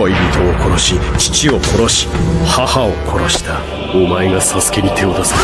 恋人を殺し、父を殺し、母を殺した。お前がサスケに手を出す。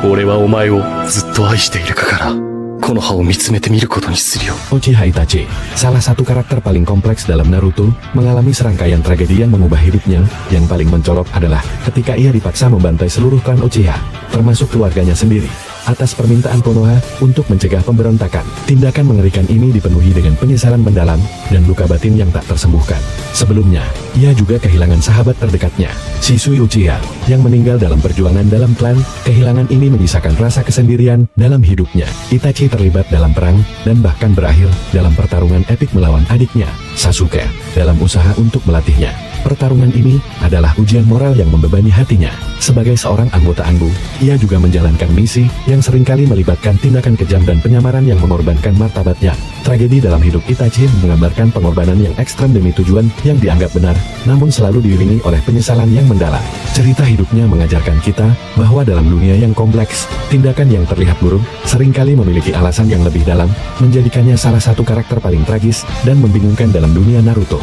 俺はお前をずっと愛しているからこの葉を見つめてみることにするよ。Uchiha Itachi, salah satu karakter paling kompleks dalam Naruto, mengalami serangkaian tragedi yang mengubah hidupnya. Yang paling mencolok adalah ketika ia dipaksa membantai seluruh klan Uchiha, termasuk keluarganya sendiri, atas permintaan Konoha untuk mencegah pemberontakan. Tindakan mengerikan ini dipenuhi dengan penyesalan mendalam dan luka batin yang tak tersembuhkan. Sebelumnya, ia juga kehilangan sahabat terdekatnya, Shisui Uchiha, yang meninggal dalam perjuangan dalam klan. Kehilangan ini menyisakan rasa kesendirian dalam hidupnya. Itachi terlibat dalam perang, dan bahkan berakhir dalam pertarungan epik melawan adiknya, Sasuke, dalam usaha untuk melatihnya. Pertarungan ini adalah ujian moral yang membebani hatinya. Sebagai seorang anggota ANBU, ia juga menjalankan misi yang seringkali melibatkan tindakan kejam dan penyamaran yang mengorbankan martabatnya. Tragedi dalam hidup Itachi menggambarkan pengorbanan yang ekstrem demi tujuan yang dianggap benar, namun selalu diiringi oleh penyesalan yang mendalam. Cerita hidupnya mengajarkan kita bahwa dalam dunia yang kompleks, tindakan yang terlihat buruk seringkali memiliki alasan yang lebih dalam, menjadikannya salah satu karakter paling tragis dan membingungkan dalam dunia Naruto.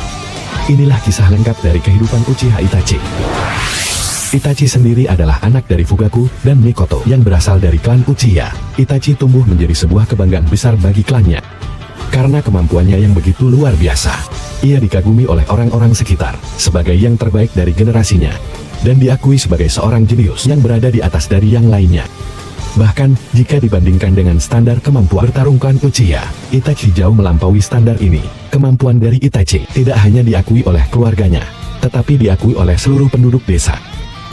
Inilah kisah lengkap dari kehidupan Uchiha Itachi. Itachi sendiri adalah anak dari Fugaku dan Mikoto yang berasal dari klan Uchiha. Itachi tumbuh menjadi sebuah kebanggaan besar bagi klannya. Karena kemampuannya yang begitu luar biasa, ia dikagumi oleh orang-orang sekitar sebagai yang terbaik dari generasinya, dan diakui sebagai seorang jenius yang berada di atas dari yang lainnya. Bahkan, jika dibandingkan dengan standar kemampuan bertarung klan Uchiha, Itachi jauh melampaui standar ini. Kemampuan dari Itachi tidak hanya diakui oleh keluarganya, tetapi diakui oleh seluruh penduduk desa,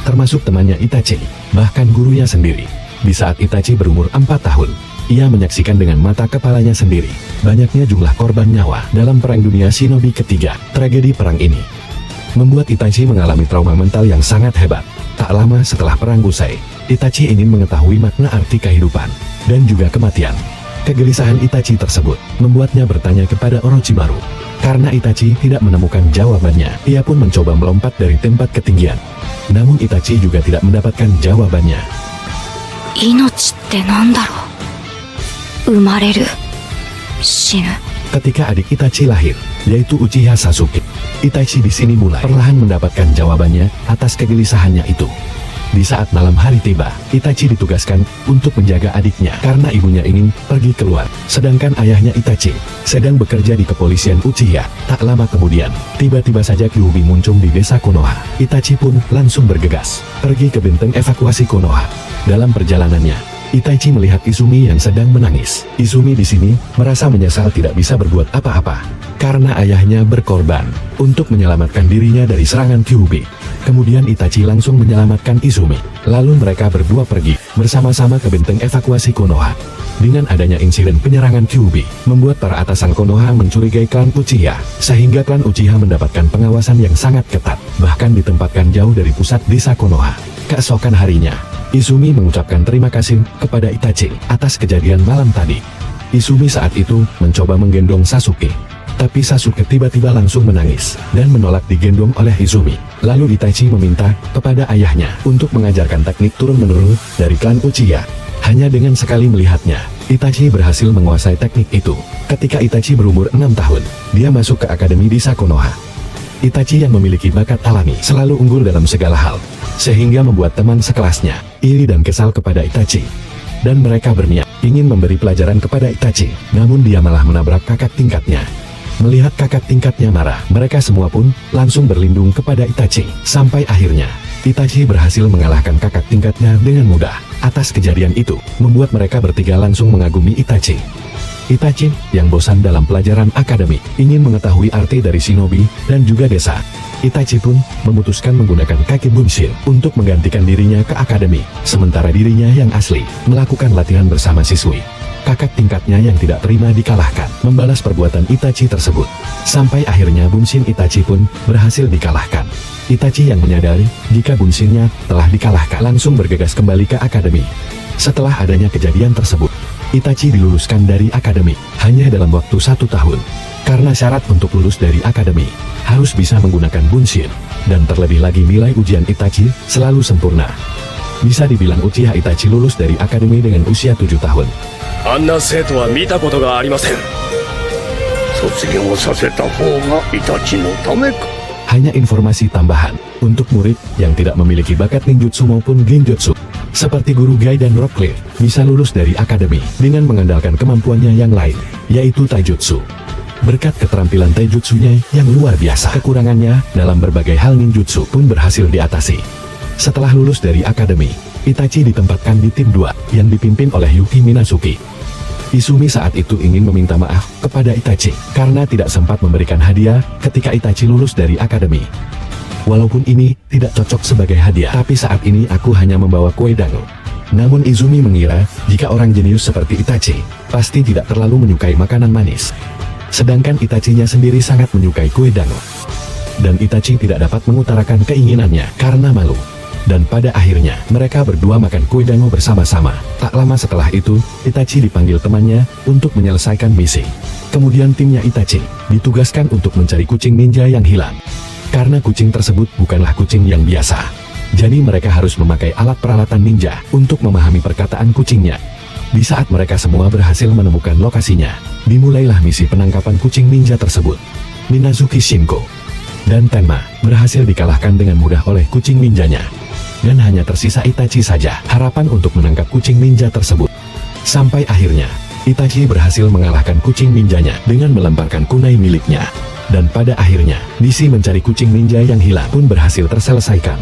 termasuk temannya Itachi, bahkan gurunya sendiri. Di saat Itachi berumur 4 tahun, ia menyaksikan dengan mata kepalanya sendiri banyaknya jumlah korban nyawa dalam Perang Dunia Shinobi ketiga. Tragedi perang ini membuat Itachi mengalami trauma mental yang sangat hebat. Tak lama setelah perang usai, Itachi ingin mengetahui makna arti kehidupan dan juga kematian. Kegelisahan Itachi tersebut membuatnya bertanya kepada Orochimaru. Karena Itachi tidak menemukan jawabannya, ia pun mencoba melompat dari tempat ketinggian. Namun Itachi juga tidak mendapatkan jawabannya. Inochiってなんだろう? 生まれる、死ぬ. Ketika adik Itachi lahir, yaitu Uchiha Sasuke, Itachi di sini mulai perlahan mendapatkan jawabannya atas kegelisahannya itu. Di saat malam hari tiba, Itachi ditugaskan untuk menjaga adiknya karena ibunya ingin pergi keluar, sedangkan ayahnya Itachi sedang bekerja di kepolisian Uchiha. Tak lama kemudian, tiba-tiba saja Kyuubi muncul di desa Konoha. Itachi pun langsung bergegas pergi ke benteng evakuasi Konoha. Dalam perjalanannya, Itachi melihat Izumi yang sedang menangis. Izumi di sini merasa menyesal tidak bisa berbuat apa-apa karena ayahnya berkorban untuk menyelamatkan dirinya dari serangan Kyuubi. Kemudian Itachi langsung menyelamatkan Izumi. Lalu mereka berdua pergi bersama-sama ke benteng evakuasi Konoha. Dengan adanya insiden penyerangan Kyuubi, membuat para atasan Konoha mencurigai klan Uchiha, sehingga klan Uchiha mendapatkan pengawasan yang sangat ketat, bahkan ditempatkan jauh dari pusat desa Konoha. Keesokan harinya, Izumi mengucapkan terima kasih kepada Itachi atas kejadian malam tadi. Izumi saat itu mencoba menggendong Sasuke, tapi Sasuke tiba-tiba langsung menangis dan menolak digendong oleh Izumi. Lalu Itachi meminta kepada ayahnya untuk mengajarkan teknik turun-menurun dari klan Uchiha. Hanya dengan sekali melihatnya, Itachi berhasil menguasai teknik itu. Ketika Itachi berumur 6 tahun, dia masuk ke akademi desa Konoha. Itachi yang memiliki bakat alami selalu unggul dalam segala hal, sehingga membuat teman sekelasnya iri dan kesal kepada Itachi. Dan mereka berniat ingin memberi pelajaran kepada Itachi, namun dia malah menabrak kakak tingkatnya. Melihat kakak tingkatnya marah, mereka semua pun langsung berlindung kepada Itachi. Sampai akhirnya, Itachi berhasil mengalahkan kakak tingkatnya dengan mudah. Atas kejadian itu, membuat mereka bertiga langsung mengagumi Itachi. Itachi, yang bosan dalam pelajaran akademik, ingin mengetahui arti dari shinobi dan juga desa. Itachi pun memutuskan menggunakan kaki Bunshin untuk menggantikan dirinya ke akademi, sementara dirinya yang asli melakukan latihan bersama siswi. Kakak tingkatnya yang tidak terima dikalahkan, membalas perbuatan Itachi tersebut. Sampai akhirnya Bunshin Itachi pun berhasil dikalahkan. Itachi yang menyadari jika Bunshinnya telah dikalahkan langsung bergegas kembali ke akademi. Setelah adanya kejadian tersebut, Itachi diluluskan dari akademi hanya dalam waktu 1 tahun. Karena syarat untuk lulus dari akademi harus bisa menggunakan Bunshin, dan terlebih lagi nilai ujian Itachi selalu sempurna. Bisa dibilang Uchiha Itachi lulus dari akademi dengan usia 7 tahun. あんな生徒は見たことがありません。卒業させた方がイタチのためか。 Hanya informasi tambahan untuk murid yang tidak memiliki bakat ninjutsu maupun genjutsu. Seperti guru Gai dan Rockclear, bisa lulus dari akademi dengan mengandalkan kemampuannya yang lain, yaitu taijutsu. Berkat keterampilan taijutsunya yang luar biasa, kekurangannya dalam berbagai hal ninjutsu pun berhasil diatasi. Setelah lulus dari akademi, Itachi ditempatkan di tim 2 yang dipimpin oleh Yuki Minazuki. Izumi saat itu ingin meminta maaf kepada Itachi karena tidak sempat memberikan hadiah ketika Itachi lulus dari akademi. Walaupun ini tidak cocok sebagai hadiah, tapi saat ini aku hanya membawa kue dango. Namun Izumi mengira jika orang jenius seperti Itachi pasti tidak terlalu menyukai makanan manis. Sedangkan Itachinya sendiri sangat menyukai kue dango. Dan Itachi tidak dapat mengutarakan keinginannya karena malu. Dan pada akhirnya, mereka berdua makan kue dango bersama-sama. Tak lama setelah itu, Itachi dipanggil temannya untuk menyelesaikan misi. Kemudian timnya Itachi ditugaskan untuk mencari kucing ninja yang hilang. Karena kucing tersebut bukanlah kucing yang biasa. Jadi mereka harus memakai alat peralatan ninja untuk memahami perkataan kucingnya. Di saat mereka semua berhasil menemukan lokasinya, dimulailah misi penangkapan kucing ninja tersebut. Minazuki Shinko dan Tenma berhasil dikalahkan dengan mudah oleh kucing ninjanya. Dan hanya tersisa Itachi saja harapan untuk menangkap kucing ninja tersebut. Sampai akhirnya, Itachi berhasil mengalahkan kucing ninjanya dengan melemparkan kunai miliknya. Dan pada akhirnya, misi mencari kucing ninja yang hilang pun berhasil terselesaikan.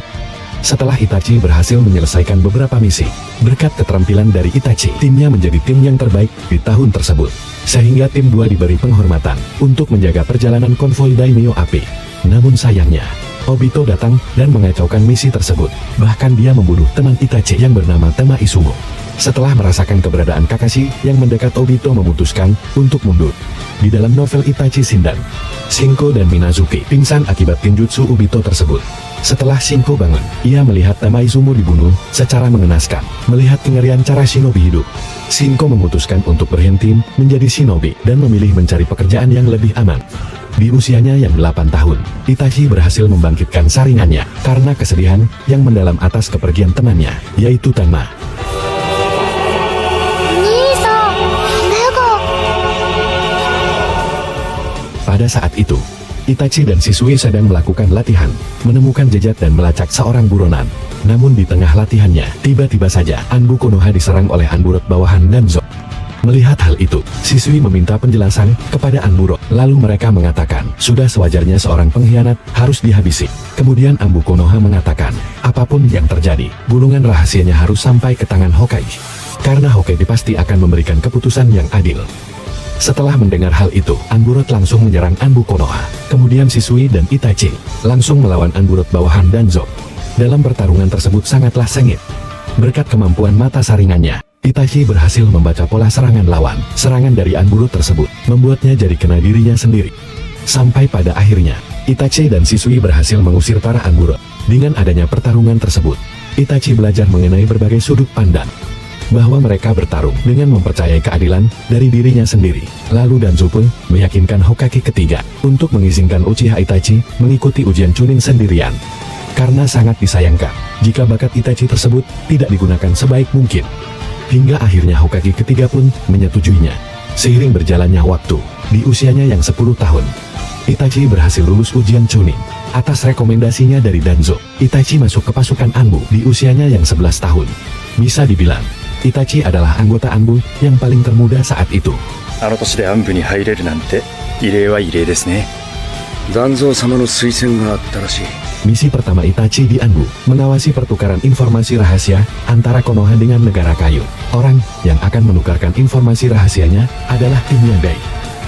Setelah Itachi berhasil menyelesaikan beberapa misi, berkat keterampilan dari Itachi, timnya menjadi tim yang terbaik di tahun tersebut. Sehingga tim 2 diberi penghormatan untuk menjaga perjalanan konvoi Daimyo Api. Namun sayangnya, Obito datang dan mengacaukan misi tersebut. Bahkan dia membunuh teman Itachi yang bernama Tama Isumo. Setelah merasakan keberadaan Kakashi yang mendekat, Obito memutuskan untuk mundur. Di dalam novel Itachi Shinden, Shinko dan Minazuki pingsan akibat genjutsu Obito tersebut. Setelah Shinko bangun, ia melihat Tama Isumo dibunuh secara mengenaskan. Melihat kengerian cara shinobi hidup, Shinko memutuskan untuk berhenti menjadi shinobi dan memilih mencari pekerjaan yang lebih aman. Di usianya yang 8 tahun, Itachi berhasil membangkitkan saringannya karena kesedihan yang mendalam atas kepergian temannya, yaitu Tenma. Pada saat itu, Itachi dan Shisui sedang melakukan latihan, menemukan jejak dan melacak seorang buronan. Namun di tengah latihannya, tiba-tiba saja Anbu Konoha diserang oleh Anburot bawahan Danzo. Melihat hal itu, Shisui meminta penjelasan kepada Anburo. Lalu mereka mengatakan, sudah sewajarnya seorang pengkhianat harus dihabisi. Kemudian Anbu Konoha mengatakan, apapun yang terjadi, gulungan rahasianya harus sampai ke tangan Hokage. Karena Hokage pasti akan memberikan keputusan yang adil. Setelah mendengar hal itu, Anburot langsung menyerang Anbu Konoha. Kemudian Shisui dan Itachi langsung melawan Anburot bawahan Danzo. Dalam pertarungan tersebut sangatlah sengit. Berkat kemampuan mata saringannya, Itachi berhasil membaca pola serangan lawan. Serangan dari Anburot tersebut membuatnya jadi kena dirinya sendiri. Sampai pada akhirnya, Itachi dan Shisui berhasil mengusir para Anburot. Dengan adanya pertarungan tersebut, Itachi belajar mengenai berbagai sudut pandang. Bahwa mereka bertarung dengan mempercayai keadilan dari dirinya sendiri. Lalu Danzo pun meyakinkan Hokage ketiga untuk mengizinkan Uchiha Itachi mengikuti ujian Chunin sendirian. Karena sangat disayangkan jika bakat Itachi tersebut tidak digunakan sebaik mungkin. Hingga akhirnya Hokage ketiga pun menyetujuinya. Seiring berjalannya waktu, di usianya yang 10 tahun, Itachi berhasil lulus ujian Chunin. Atas rekomendasinya dari Danzo, Itachi masuk ke pasukan Anbu di usianya yang 11 tahun. Bisa dibilang, Itachi adalah anggota Anbu yang paling termuda saat itu. あの年で暗部に入れるなんて異例は異例ですね。残蔵様の推薦があったらしい。 Misi pertama Itachi di Anbu, mengawasi pertukaran informasi rahasia antara Konoha dengan negara kayu. Orang yang akan menukarkan informasi rahasianya adalah timnya Gai.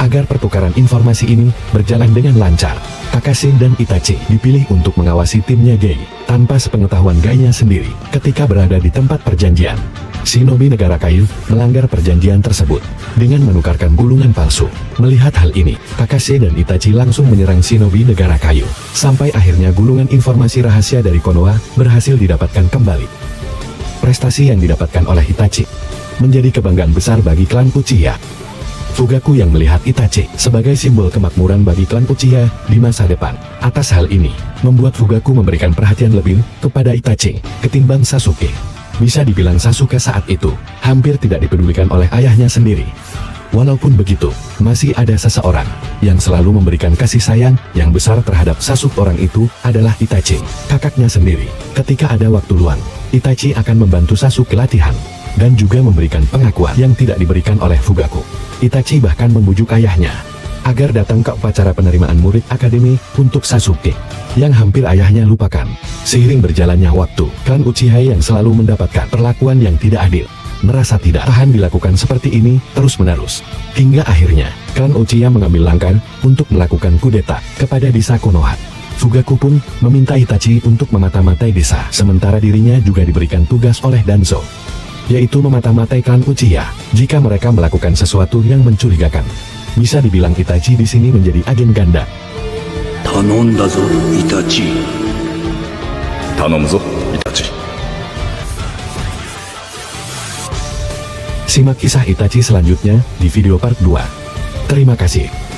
Agar pertukaran informasi ini berjalan dengan lancar, Kakashi dan Itachi dipilih untuk mengawasi timnya Gai, tanpa sepengetahuan Gai-nya sendiri. Ketika berada di tempat perjanjian, Shinobi negara kayu melanggar perjanjian tersebut dengan menukarkan gulungan palsu. Melihat hal ini, Kakashi dan Itachi langsung menyerang Shinobi negara kayu. Sampai akhirnya gulungan informasi rahasia dari Konoha berhasil didapatkan kembali. Prestasi yang didapatkan oleh Itachi menjadi kebanggaan besar bagi klan Uchiha. Fugaku yang melihat Itachi sebagai simbol kemakmuran bagi klan Uchiha di masa depan. Atas hal ini, membuat Fugaku memberikan perhatian lebih kepada Itachi ketimbang Sasuke. Bisa dibilang Sasuke saat itu hampir tidak dipedulikan oleh ayahnya sendiri. Walaupun begitu, masih ada seseorang yang selalu memberikan kasih sayang yang besar terhadap Sasuke. Orang itu adalah Itachi, kakaknya sendiri. Ketika ada waktu luang, Itachi akan membantu Sasuke latihan dan juga memberikan pengakuan yang tidak diberikan oleh Fugaku. Itachi bahkan membujuk ayahnya agar datang ke upacara penerimaan murid akademi untuk Sasuke yang hampir ayahnya lupakan. Seiring berjalannya waktu, klan Uchiha yang selalu mendapatkan perlakuan yang tidak adil merasa tidak tahan dilakukan seperti ini terus-menerus. Hingga akhirnya, klan Uchiha mengambil langkah untuk melakukan kudeta kepada desa Konoha. Fugaku pun meminta Itachi untuk memata-matai desa, sementara dirinya juga diberikan tugas oleh Danzo, yaitu memata-matai klan Uchiha jika mereka melakukan sesuatu yang mencurigakan. Bisa dibilang Itachi di sini menjadi agen ganda. 頼んだぞイタチ。頼むぞイタチ。 Simak kisah Itachi selanjutnya di video part 2. Terima kasih.